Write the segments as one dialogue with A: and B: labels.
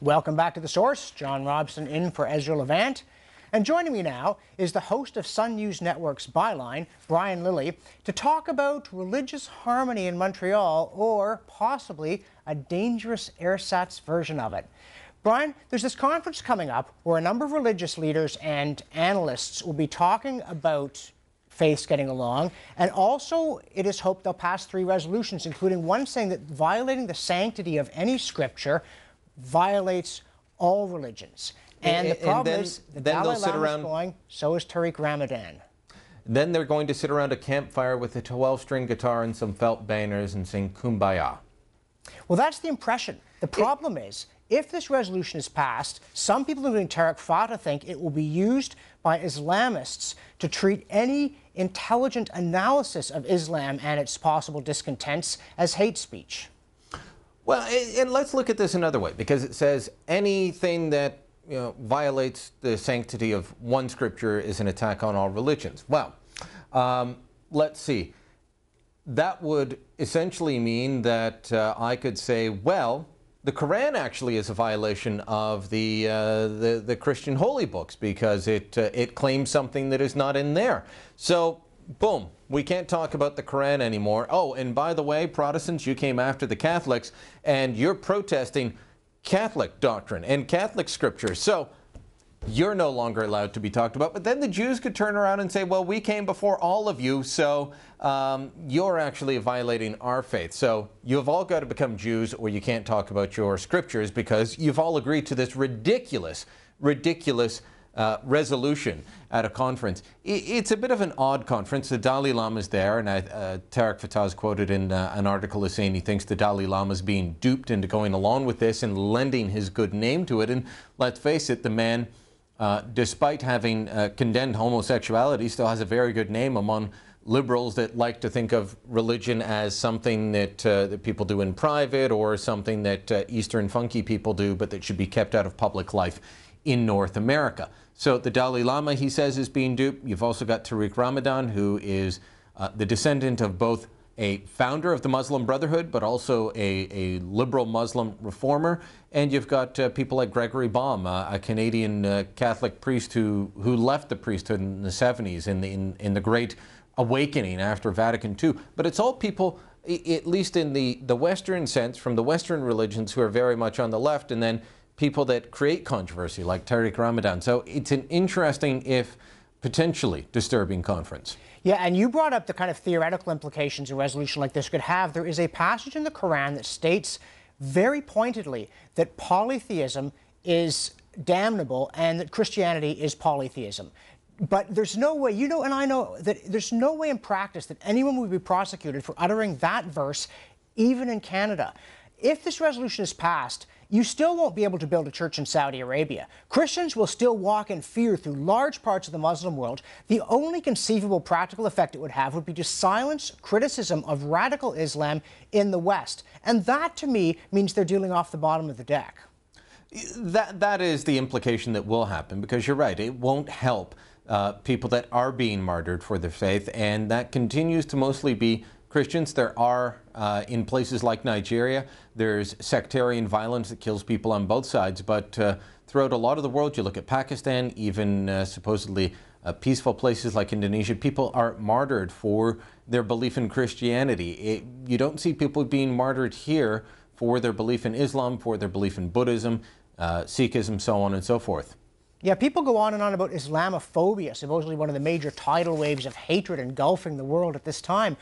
A: Welcome back to The Source. John Robson in for Ezra Levant. And joining me now is the host of Sun News Network's Byline, Brian Lilley, to talk about religious harmony in Montreal, or possibly a dangerous ersatz version of it. Brian, there's this conference coming up where a number of religious leaders and analysts will be talking about faiths getting along, and also it is hoped they'll pass 3 resolutions, including one saying that violating the sanctity of any scripture violates all religions. And the problem is the Dalai Lama is going, so is Tarek Ramadan.
B: Then they're going to sit around a campfire with a 12-string guitar and some felt banners and sing Kumbaya.
A: Well, that's the impression. The problem is, if this resolution is passed, some people, including Tarek Fatah, think it will be used by Islamists to treat any intelligent analysis of Islam and its possible discontents as hate speech.
B: Well, and let's look at this another way, because it says anything that violates the sanctity of one scripture is an attack on all religions. Well, let's see. That would essentially mean that I could say, well, the Quran actually is a violation of the Christian holy books because it claims something that is not in there. So, boom, we can't talk about the Quran anymore. Oh, and by the way, Protestants, you came after the Catholics, and you're protesting Catholic doctrine and Catholic scripture. So you're no longer allowed to be talked about. But then the Jews could turn around and say, well, we came before all of you, so you're actually violating our faith. So you've all got to become Jews, or you can't talk about your scriptures because you've all agreed to this ridiculous resolution at a conference. It's a bit of an odd conference. The Dalai Lama is there, and Tarek Fatah is quoted in an article as saying he thinks the Dalai Lama is being duped into going along with this and lending his good name to it. And let's face it, the man, despite having condemned homosexuality, still has a very good name among liberals that like to think of religion as something that people do in private, or something that Eastern funky people do, but that should be kept out of public life in North America. So the Dalai Lama, he says, is being duped. You've also got Tarek Ramadan, who is the descendant of both a founder of the Muslim Brotherhood, but also a liberal Muslim reformer. And you've got people like Gregory Baum, a Canadian Catholic priest who left the priesthood in the 70s in the Great Awakening after Vatican II. But it's all people, at least in the Western sense, from the Western religions, who are very much on the left, and then people that create controversy, like Tarek Ramadan. So it's an interesting, if potentially disturbing, conference.
A: Yeah, and you brought up the kind of theoretical implications a resolution like this could have. There is a passage in the Quran that states very pointedly that polytheism is damnable and that Christianity is polytheism. But there's no way, you know and I know, that there's no way in practice that anyone would be prosecuted for uttering that verse, even in Canada. If this resolution is passed, you still won't be able to build a church in Saudi Arabia. Christians will still walk in fear through large parts of the Muslim world. The only conceivable practical effect it would have would be to silence criticism of radical Islam in the West. And that, to me, means they're dealing off the bottom of the deck.
B: That is the implication that will happen, because you're right, it won't help people that are being martyred for their faith, and that continues to mostly be Christians. There are, in places like Nigeria, there's sectarian violence that kills people on both sides, but throughout a lot of the world, you look at Pakistan, even supposedly peaceful places like Indonesia, people are martyred for their belief in Christianity. You don't see people being martyred here for their belief in Islam, for their belief in Buddhism, Sikhism, so on and so forth.
A: Yeah, people go on and on about Islamophobia, supposedly one of the major tidal waves of hatred engulfing the world at this time.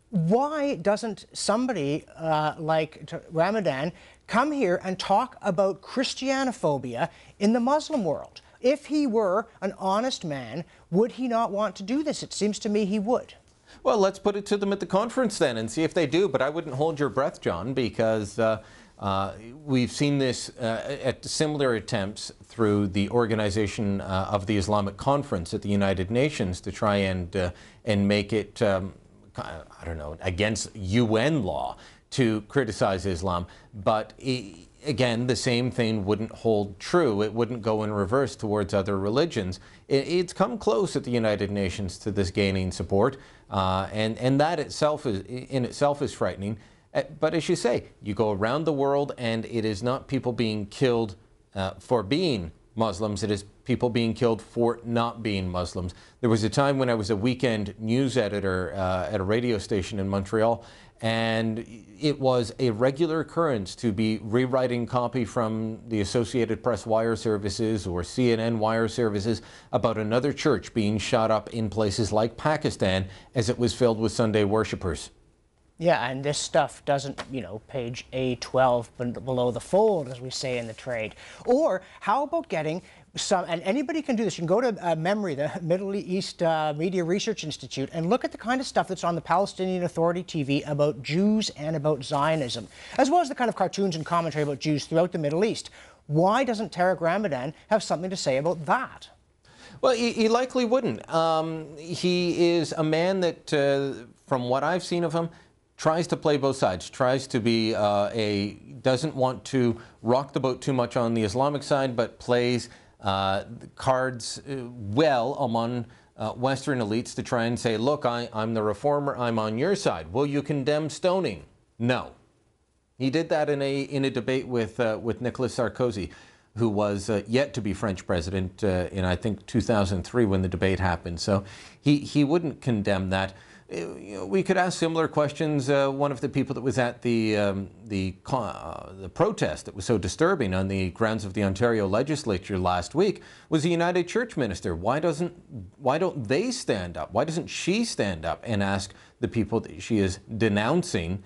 A: Why doesn't somebody like Ramadan come here and talk about Christianophobia in the Muslim world? If he were an honest man, would he not want to do this? It seems to me he would.
B: Well, let's put it to them at the conference then and see if they do. But I wouldn't hold your breath, John, because we've seen this at similar attempts through the organization of the Islamic Conference at the United Nations to try and make it I don't know, against UN law to criticize Islam. But again, the same thing wouldn't hold true. It wouldn't go in reverse towards other religions. It's come close at the United Nations to this gaining support, and that itself is, in itself is frightening. But as you say, you go around the world and it is not people being killed for being Muslims, it is people being killed for not being Muslims. There was a time when I was a weekend news editor at a radio station in Montreal, and it was a regular occurrence to be rewriting copy from the Associated Press wire services or CNN wire services about another church being shot up in places like Pakistan as it was filled with Sunday worshippers.
A: Yeah, and this stuff doesn't, page A12 below the fold, as we say in the trade. Or how about getting some, and anybody can do this, you can go to MEMRI, the Middle East Media Research Institute, and look at the kind of stuff that's on the Palestinian Authority TV about Jews and about Zionism, as well as the kind of cartoons and commentary about Jews throughout the Middle East. Why doesn't Tarek Ramadan have something to say about that?
B: Well, he likely wouldn't. He is a man that, from what I've seen of him, tries to play both sides, tries to be doesn't want to rock the boat too much on the Islamic side, but plays cards well among Western elites to try and say, look, I'm the reformer, I'm on your side. Will you condemn stoning? No. He did that in a debate with Nicolas Sarkozy, who was yet to be French president in, I think, 2003 when the debate happened. So he wouldn't condemn that. We could ask similar questions. One of the people that was at the protest that was so disturbing on the grounds of the Ontario legislature last week was a United Church minister. Why don't they stand up? Why doesn't she stand up and ask the people that she is denouncing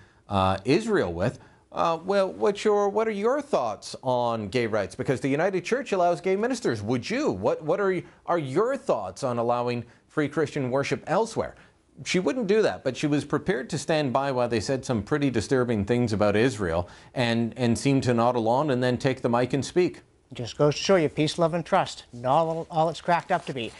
B: Israel with? Well, what are your thoughts on gay rights? Because the United Church allows gay ministers. Would you? What are your thoughts on allowing free Christian worship elsewhere? She wouldn't do that, but she was prepared to stand by while they said some pretty disturbing things about Israel and seem to nod along and then take the mic and speak.
A: Just goes to show you peace, love, and trust. Not all it's cracked up to be.